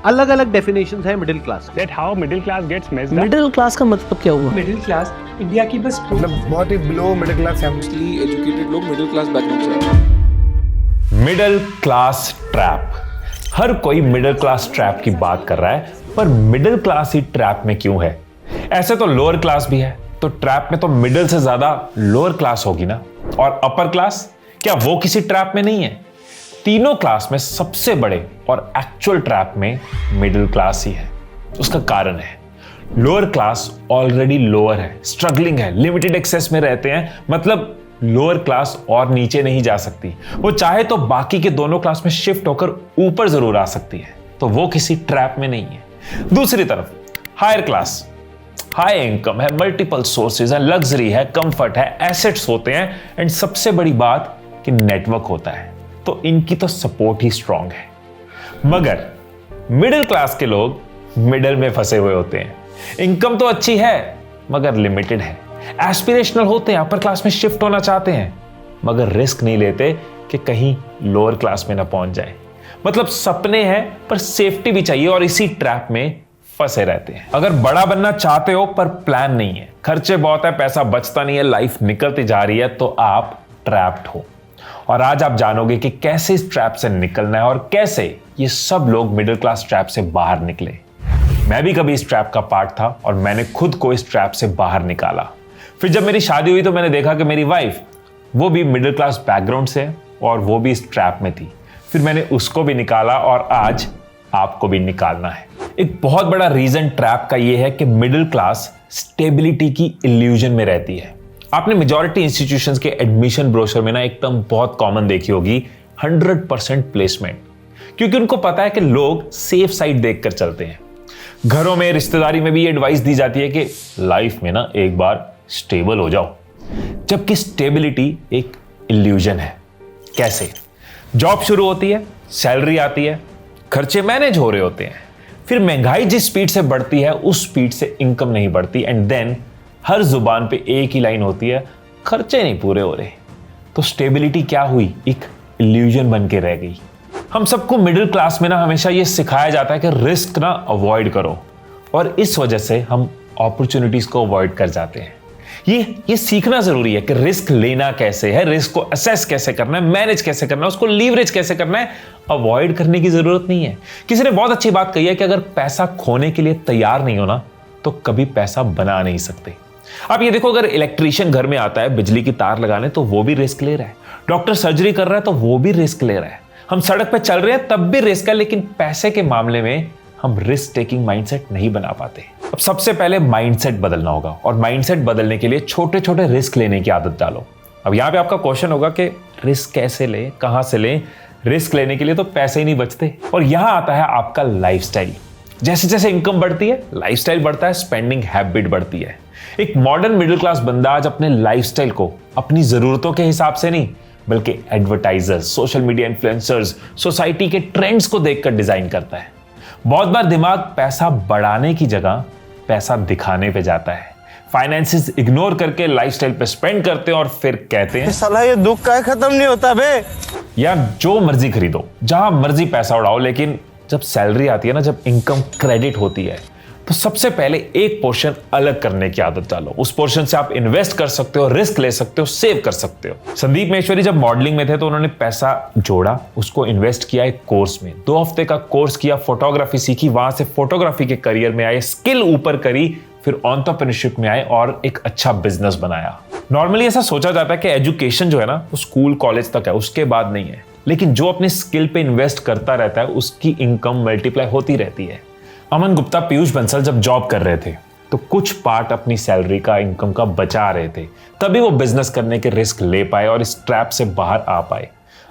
अलग अलग डेफिनेशंस हैं middle class. That how middle class gets messed up. Middle class का मतलब क्या हुआ? मिडिल क्लास इंडिया की बस मतलब बहुत ही below middle class family educated लोग मिडिल क्लास बैकग्राउंड से। Middle class trap. हर कोई मिडिल क्लास ट्रैप की बात कर रहा है, पर मिडिल क्लास ही ट्रैप में क्यों है? ऐसे तो लोअर क्लास भी है, तो ट्रैप में तो मिडिल से ज्यादा लोअर क्लास होगी ना। और अपर क्लास, क्या वो किसी ट्रैप में नहीं है? तीनों क्लास में सबसे बड़े और एक्चुअल ट्रैप में मिडिल क्लास ही है। उसका कारण है, लोअर क्लास ऑलरेडी लोअर है, स्ट्रगलिंग है, लिमिटेड एक्सेस में रहते हैं। मतलब लोअर क्लास और नीचे नहीं जा सकती। वो चाहे तो बाकी के दोनों क्लास में शिफ्ट होकर ऊपर जरूर आ सकती है, तो वो किसी ट्रैप में नहीं है। दूसरी तरफ हायर क्लास, हाई इनकम है, मल्टीपल सोर्सेज है, लग्जरी है, कंफर्ट है, एसेट्स होते हैं, एंड सबसे बड़ी बात कि नेटवर्क होता है, तो इनकी तो सपोर्ट ही स्ट्रांग है। मगर मिडिल क्लास के लोग मिडिल में फंसे हुए होते हैं। इनकम तो अच्छी है मगर लिमिटेड है, एस्पिरेशनल होते हैं, अपर क्लास में शिफ्ट होना चाहते हैं, मगर रिस्क नहीं लेते कि कहीं लोअर क्लास में ना पहुंच जाए। मतलब सपने हैं पर सेफ्टी भी चाहिए, और इसी ट्रैप में फंसे रहते हैं। अगर बड़ा बनना चाहते हो पर प्लान नहीं है, खर्चे बहुत है, पैसा बचता नहीं है, लाइफ निकलती जा रही है, तो आप ट्रैप्ड हो। और आज आप जानोगे कि कैसे इस ट्रैप से निकलना है और कैसे ये सब लोग मिडिल क्लास ट्रैप से बाहर निकले। मैं भी कभी इस ट्रैप का पार्ट था और मैंने खुद को इस ट्रैप से बाहर निकाला। फिर जब मेरी शादी हुई तो मैंने देखा कि मेरी वाइफ वो भी मिडिल क्लास बैकग्राउंड से है और वो भी इस ट्रैप में थी। फिर मैंने उसको भी निकाला और आज आपको भी निकालना है। एक बहुत बड़ा रीजन ट्रैप का ये है कि मिडिल क्लास स्टेबिलिटी की इल्यूजन में रहती है। आपने मेजॉरिटी इंस्टीट्यूशंस के एडमिशन ब्रोशर में ना एक टर्म बहुत कॉमन देखी होगी, 100% प्लेसमेंट। क्योंकि उनको पता है कि लोग सेफ साइड देखकर चलते हैं। घरों में, रिश्तेदारी में भी एडवाइस दी जाती है कि लाइफ में ना एक बार स्टेबल हो जाओ, जबकि स्टेबिलिटी एक इल्यूजन है। कैसे? जॉब शुरू होती है, सैलरी आती है, खर्चे मैनेज हो रहे होते हैं, फिर महंगाई जिस स्पीड से बढ़ती है उस स्पीड से इनकम नहीं बढ़ती, एंड देन हर जुबान पे एक ही लाइन होती है, खर्चे नहीं पूरे हो रहे। तो स्टेबिलिटी क्या हुई? एक इल्यूजन बन के रह गई। हम सबको मिडिल क्लास में ना हमेशा ये सिखाया जाता है कि रिस्क ना अवॉइड करो, और इस वजह से हम अपॉर्चुनिटीज को अवॉइड कर जाते हैं। ये सीखना जरूरी है कि रिस्क लेना कैसे है, रिस्क को असेस कैसे करना है, मैनेज कैसे करना है, उसको लीवरेज कैसे करना है। अवॉइड करने की जरूरत नहीं है। किसी ने बहुत अच्छी बात कही है कि अगर पैसा खोने के लिए तैयार नहीं हो ना, तो कभी पैसा बना नहीं सकते। आप ये देखो, अगर इलेक्ट्रीशियन घर में आता है बिजली की तार लगाने, तो वो भी रिस्क ले रहा है। डॉक्टर सर्जरी कर रहा है तो वो भी रिस्क ले रहा है। हम सड़क पे चल रहे हैं तब भी रिस्क है, लेकिन पैसे के मामले में हम रिस्क टेकिंग माइंडसेट नहीं बना पाते। अब सबसे पहले माइंडसेट बदलना होगा, और माइंडसेट बदलने के लिए छोटे छोटे रिस्क लेने की आदत डालो। अब यहां पे आपका क्वेश्चन होगा कि रिस्क कैसे ले, कहां से ले? रिस्क लेने के लिए तो पैसे ही नहीं बचते, और यहां आता है आपका लाइफस्टाइल। जैसे जैसे इनकम बढ़ती है, लाइफस्टाइल बढ़ता है, स्पेंडिंग हैबिट बढ़ती है। एक मॉडर्न मिडिल क्लास बंदा आज अपने लाइफस्टाइल को अपनी जरूरतों के हिसाब से नहीं, बल्कि advertisers, social media influencers, society के ट्रेंड्स को देखकर डिजाइन करता है। बहुत बार दिमाग पैसा बढ़ाने की जगह पैसा दिखाने पे जाता है। फाइनेंसेस इग्नोर करके लाइफस्टाइल पे स्पेंड करते हैं और फिर कहते हैं, साला ये दुख का खत्म नहीं होता बे। यार जो मर्जी खरीदो, जहां मर्जी पैसा उड़ाओ, लेकिन जब सैलरी आती है ना, जब इनकम क्रेडिट होती है, तो सबसे पहले एक पोर्शन अलग करने की आदत डालो। उस पोर्शन से आप इन्वेस्ट कर सकते हो, रिस्क ले सकते हो, सेव कर सकते हो। संदीप महेश्वरी जब मॉडलिंग में थे तो उन्होंने पैसा जोड़ा, उसको इन्वेस्ट किया एक कोर्स में। 2 हफ्ते का कोर्स किया, फोटोग्राफी सीखी, वहां से फोटोग्राफी के करियर में आए, स्किल ऊपर करी, फिर एंटरप्रेन्योरशिप में आए और एक अच्छा बिजनेस बनाया। नॉर्मली ऐसा सोचा जाता है कि एजुकेशन जो है ना, वो स्कूल कॉलेज तक है, उसके बाद नहीं है। लेकिन जो अपने स्किल पे इन्वेस्ट करता रहता है, उसकी इनकम मल्टीप्लाई होती रहती है। अमन गुप्ता, पीयूष बंसल जब जॉब कर रहे थे तो कुछ पार्ट अपनी सैलरी का, इनकम का बचा रहे थे, तभी वो बिजनेस करने के रिस्क ले पाए और इस ट्रैप से बाहर आ पाए।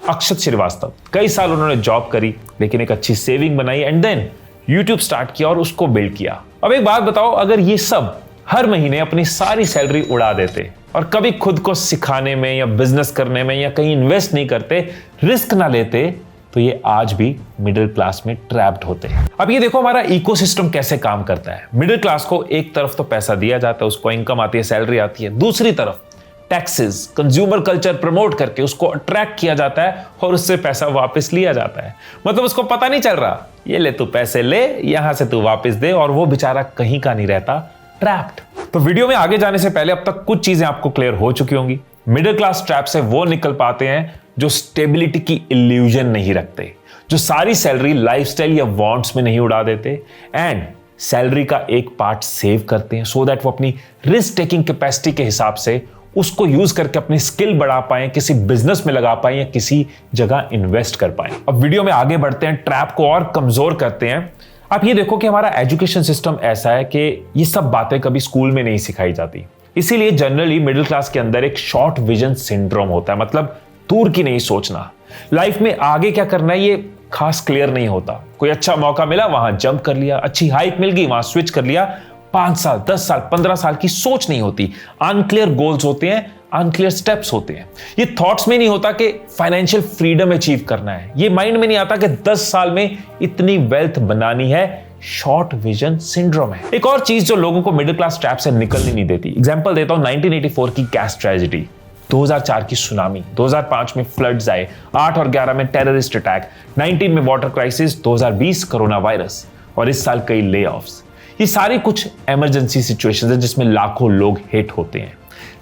अक्षत श्रीवास्तव, कई साल उन्होंने जॉब करी, लेकिन एक अच्छी सेविंग बनाई, एंड देन यूट्यूब स्टार्ट किया और उसको बिल्ड किया। अब एक बात बताओ, अगर ये सब हर महीने अपनी सारी सैलरी उड़ा देते और कभी खुद को सिखाने में या बिजनेस करने में या कहीं इन्वेस्ट नहीं करते, रिस्क ना लेते, तो ये आज भी मिडिल क्लास में ट्रैप्ड होते हैं। अब ये देखो हमारा इकोसिस्टम कैसे काम करता है। मिडिल क्लास को एक तरफ तो पैसा दिया जाता है, उसको इनकम आती है, सैलरी आती है, दूसरी तरफ टैक्सेस, कंज्यूमर कल्चर प्रमोट करके उसको अट्रैक्ट किया जाता है और उससे पैसा वापस लिया जाता है। मतलब उसको पता नहीं चल रहा, ये ले तू पैसे ले, यहां से तू वापस दे, और वो बेचारा कहीं का नहीं रहता, ट्रैप्ड। तो वीडियो में आगे जाने से पहले अब तक कुछ चीजें आपको क्लियर हो चुकी होंगी। मिडिल क्लास ट्रैप से वो निकल पाते हैं जो स्टेबिलिटी की इल्यूजन नहीं रखते, जो सारी सैलरी लाइफस्टाइल या वांट्स में नहीं उड़ा देते, एंड सैलरी का एक पार्ट सेव करते हैं सो दैट वो अपनी रिस्क टेकिंग कैपेसिटी के हिसाब से उसको यूज करके अपनी स्किल बढ़ा पाए, किसी बिजनेस में लगा पाए या किसी जगह इन्वेस्ट कर पाए। अब वीडियो में आगे बढ़ते हैं, ट्रैप को और कमजोर करते हैं। आप ये देखो कि हमारा एजुकेशन सिस्टम ऐसा है कि ये सब बातें कभी स्कूल में नहीं सिखाई जाती, इसीलिए जनरली मिडिल क्लास के अंदर एक शॉर्ट विजन सिंड्रोम होता है, मतलब दूर की नहीं सोचना। लाइफ में आगे क्या करना है ये खास क्लियर नहीं होता। कोई अच्छा मौका मिला वहां जंप कर लिया, अच्छी हाइक मिल गई वहां स्विच कर लिया। 5 साल 10 साल 15 साल की सोच नहीं होती, अनक्लियर गोल्स होते हैं, अनक्लियर स्टेप्स होते हैं। ये थॉट्स में नहीं होता कि फाइनेंशियल फ्रीडम अचीव करना है, ये माइंड में नहीं आता कि 10 साल में इतनी वेल्थ बनानी है। शॉर्ट विजन सिंड्रोम है। एक और चीज जो लोगों को मिडिल क्लास ट्रैप से निकलने नहीं देती, एग्जांपल देता हूं 1984 की गैस ट्रेजेडी, 2004 की सुनामी, 2005 में फ्लड्स आए, 8 और 11 में टेररिस्ट अटैक, 19 में वाटर क्राइसिस, 2020 कोरोना वायरस और इस साल कई ले ऑफ्स। ये सारी कुछ इमरजेंसी सिचुएशंस हैं जिसमें लाखों लोग हिट होते हैं।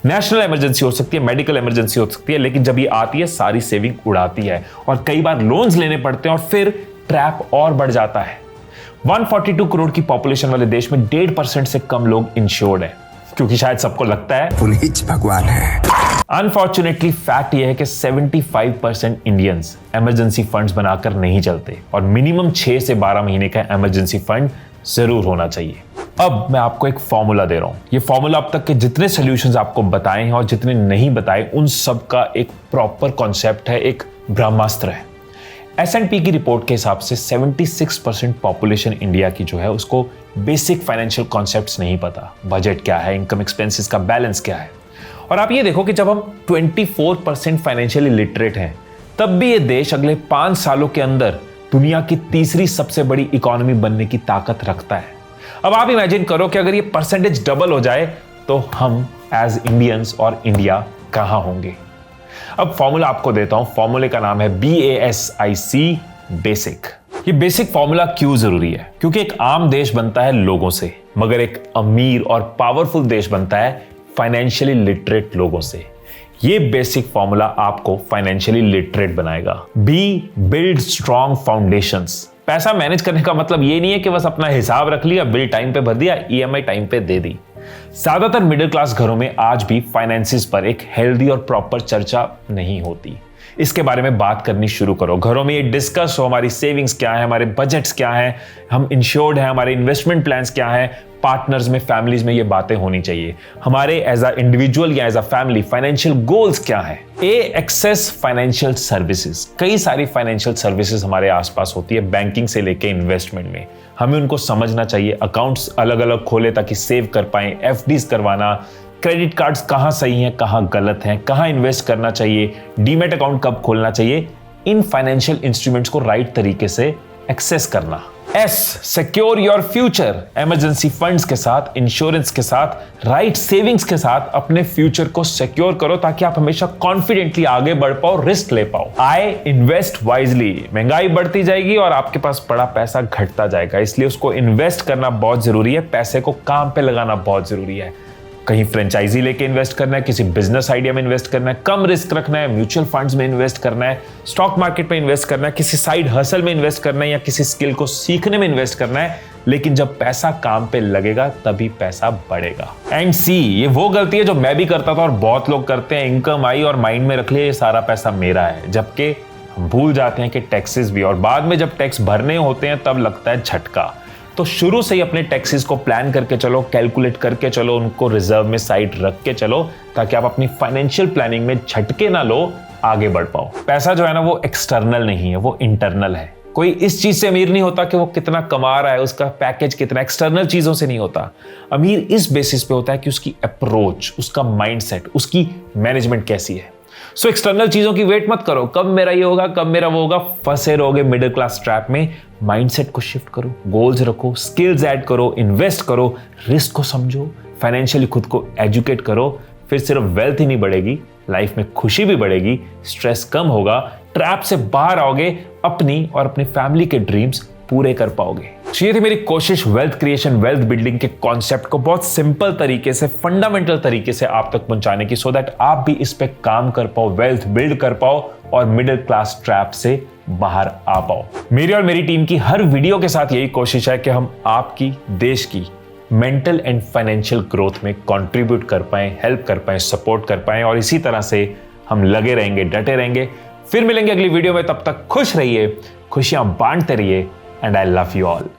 नेशनल इमरजेंसी हो सकती है, मेडिकल इमरजेंसी हो सकती है, लेकिन जब ये आती है सारी सेविंग उड़ाती है और कई बार लोन्स लेने पड़ते हैं और फिर ट्रैप और बढ़ जाता है। 142 करोड़ की पॉपुलेशन वाले देश में 1.5% से कम लोग इंश्योर्ड हैं, क्योंकि शायद सबको लगता है पुनीत भगवान है। अनफॉर्चुनेटली फैक्ट यह है कि 75% इंडियंस इमरजेंसी फंड्स बनाकर नहीं चलते और मिनिमम 6 से 12 महीने का इमरजेंसी फंड जरूर होना चाहिए। अब मैं आपको एक फॉर्मूला दे रहा हूं। ये फॉर्मूला अब तक के जितने सॉल्यूशंस आपको बताए हैं और जितने नहीं बताए उन सब का एक प्रॉपर कॉन्सेप्ट है, एक ब्रह्मास्त्र है। S&P की रिपोर्ट के हिसाब से 76% पॉपुलेशन इंडिया की जो है उसको बेसिक फाइनेंशियल कॉन्सेप्ट्स नहीं पता। बजट क्या है, इनकम एक्सपेंसेस का बैलेंस क्या है। और आप ये देखो कि जब हम 24% फाइनेंशियली लिटरेट हैं, तब भी ये देश अगले 5 सालों के अंदर दुनिया की तीसरी सबसे बड़ी इकोनॉमी बनने की ताकत रखता है। अब आप इमेजिन करो कि अगर ये परसेंटेज डबल हो जाए तो हम एज इंडियंस और इंडिया कहां होंगे। अब फॉर्मूला आपको देता हूं, फॉर्मूले का नाम है BASIC, बेसिक। ये बेसिक फॉर्मूला क्यों जरूरी है? क्योंकि एक आम देश बनता है लोगों से, मगर एक अमीर और पावरफुल देश बनता है फाइनेंशियली लिटरेट लोगों से। ये बेसिक फॉर्मूला आपको फाइनेंशियली लिटरेट बनाएगा। Build strong foundations. पैसा मैनेज करने का मतलब ये नहीं है कि बस अपना हिसाब रख लिया, बिल टाइम पे भर दिया, EMI टाइम पे दे दी। ज्यादातर मिडिल क्लास घरों में आज भी फाइनेंसिस पर एक हेल्दी और प्रॉपर चर्चा नहीं होती। इसके बारे में बात करनी शुरू करो। घरों में ये डिस्कस हो, हमारी सेविंग्स क्या है, हमारे बजट्स क्या हैं, हम इंश्योर्ड हैं, हमारे इन्वेस्टमेंट प्लान्स क्या हैं। पार्टनर्स में, फैमिलीज में ये बातें होनी चाहिए। हमारे एज अ इंडिविजुअल या as a family financial goals क्या है। Access financial services. कई सारी फाइनेंशियल सर्विसेज हमारे आसपास होती है, बैंकिंग से लेके इन्वेस्टमेंट में। हमें उनको समझना चाहिए। अकाउंट्स अलग अलग खोले ताकि सेव कर पाएं, FDs करवाना, क्रेडिट कार्ड्स कहां सही हैं, कहां गलत हैं, कहां इन्वेस्ट करना चाहिए, डीमैट अकाउंट कब खोलना चाहिए। इन फाइनेंशियल इंस्ट्रूमेंट्स को राइट तरीके से एक्सेस करना। Secure your future. Emergency funds के साथ, इंश्योरेंस के साथ, राइट सेविंग्स के साथ अपने फ्यूचर को सिक्योर करो ताकि आप हमेशा कॉन्फिडेंटली आगे बढ़ पाओ, रिस्क ले पाओ। Invest wisely. महंगाई बढ़ती जाएगी और आपके पास पड़ा पैसा घटता जाएगा, इसलिए उसको इन्वेस्ट करना बहुत जरूरी है। पैसे को काम पे लगाना बहुत जरूरी है। कहीं फ्रेंचाइजी लेके इन्वेस्ट करना है, किसी बिजनेस आइडिया में इन्वेस्ट करना है, कम रिस्क रखना है, म्यूचुअल फंड्स में इन्वेस्ट करना है, स्टॉक मार्केट में इन्वेस्ट करना है, किसी साइड हसल में इन्वेस्ट करना है या किसी स्किल को सीखने में इन्वेस्ट करना है। लेकिन जब पैसा काम पे लगेगा तभी पैसा बढ़ेगा। एंड ये वो गलती है जो मैं भी करता था और बहुत लोग करते हैं। इनकम आई और माइंड में रख लिया ये सारा पैसा मेरा है, जबकि हम भूल जाते हैं कि टैक्सेस भी, और बाद में जब टैक्स भरने होते हैं तब लगता है झटका। तो शुरू से ही अपने टैक्सेस को प्लान करके चलो, कैलकुलेट करके चलो, उनको रिजर्व में साइड रख के चलो ताकि आप अपनी फाइनेंशियल प्लानिंग में झटके ना लो, आगे बढ़ पाओ। पैसा जो है ना वो एक्सटर्नल नहीं है, वो इंटरनल है। कोई इस चीज से अमीर नहीं होता कि वो कितना कमा रहा है, उसका पैकेज कितना, एक्सटर्नल चीजों से नहीं होता। अमीर इस बेसिस पे होता है कि उसकी अप्रोच, उसका माइंडसेट, उसकी मैनेजमेंट कैसी है। सो एक्सटर्नल चीजों की वेट मत करो, कब मेरा ये होगा, कब मेरा वो होगा, फंसे रहोगे मिडिल क्लास ट्रैप में। माइंडसेट को शिफ्ट करो, गोल्स रखो, स्किल्स ऐड करो, इन्वेस्ट करो, रिस्क को समझो, फाइनेंशियली खुद को एजुकेट करो, फिर सिर्फ वेल्थ ही नहीं बढ़ेगी, लाइफ में खुशी भी बढ़ेगी, स्ट्रेस कम होगा, ट्रैप से बाहर आओगे, अपनी और अपनी फैमिली के ड्रीम्स पूरे कर पाओगे। ये थी मेरी कोशिश वेल्थ क्रिएशन, वेल्थ बिल्डिंग के कॉन्सेप्ट को बहुत सिंपल तरीके से, फंडामेंटल तरीके से आप तक पहुंचाने की, सो दैट आप भी इस पे काम कर पाओ, वेल्थ बिल्ड कर पाओ और मिडिल क्लास ट्रैप से बाहर आ पाओ। मेरी और मेरी टीम की हर वीडियो के साथ यही कोशिश है कि हम आपकी, देश की मेंटल एंड फाइनेंशियल ग्रोथ में कंट्रीब्यूट कर पाएं, हेल्प कर पाएं, सपोर्ट कर पाएं, और इसी तरह से हम लगे रहेंगे, डटे रहेंगे। फिर मिलेंगे अगली वीडियो में, तब तक खुश रहिए, खुशियां बांटते रहिए, and I love you all.